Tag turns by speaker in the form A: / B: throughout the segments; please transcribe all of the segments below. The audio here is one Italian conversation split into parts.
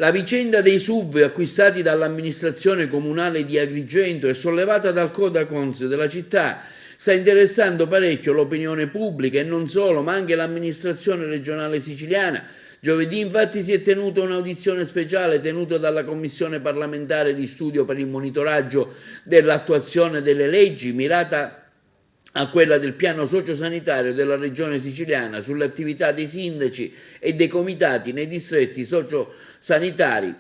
A: La vicenda dei SUV acquistati dall'amministrazione comunale di Agrigento e sollevata dal Codacons della città sta interessando parecchio l'opinione pubblica e non solo, ma anche l'amministrazione regionale siciliana. Giovedì infatti si è tenuta un'audizione speciale tenuta dalla Commissione parlamentare di studio per il monitoraggio dell'attuazione delle leggi, mirata a quella del piano sociosanitario della regione siciliana sulle attività dei sindaci e dei comitati nei distretti sociosanitari,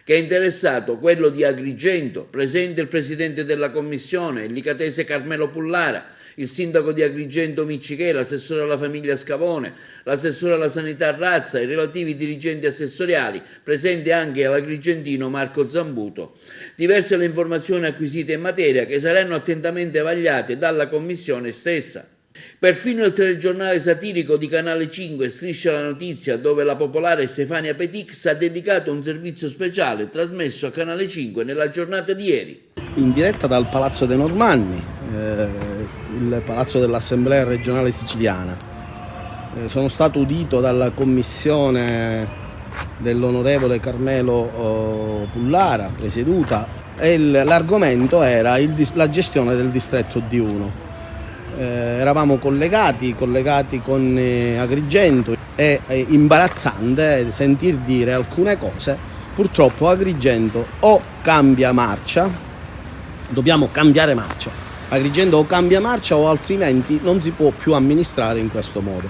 A: che è interessato quello di Agrigento, presente il presidente della commissione, il licatese Carmelo Pullara, il sindaco di Agrigento Miccichè, l'assessore alla famiglia Scavone, l'assessore alla sanità Razza, i relativi dirigenti assessoriali, presente anche l'agrigentino Marco Zambuto. Diverse le informazioni acquisite in materia che saranno attentamente vagliate dalla commissione stessa. Perfino il telegiornale satirico di Canale 5 Striscia la Notizia, dove la popolare Stefania Petix ha dedicato un servizio speciale trasmesso a Canale 5 nella giornata di ieri.
B: In diretta dal Palazzo dei Normanni, il palazzo dell'Assemblea regionale siciliana. Sono stato udito dalla commissione dell'onorevole Carmelo Pullara, presieduta, e l'argomento era la gestione del distretto D1. Eravamo collegati con Agrigento. È imbarazzante sentir dire alcune cose. Purtroppo Agrigento o cambia marcia, dobbiamo cambiare marcia. Agrigento o cambia marcia o altrimenti non si può più amministrare in questo modo.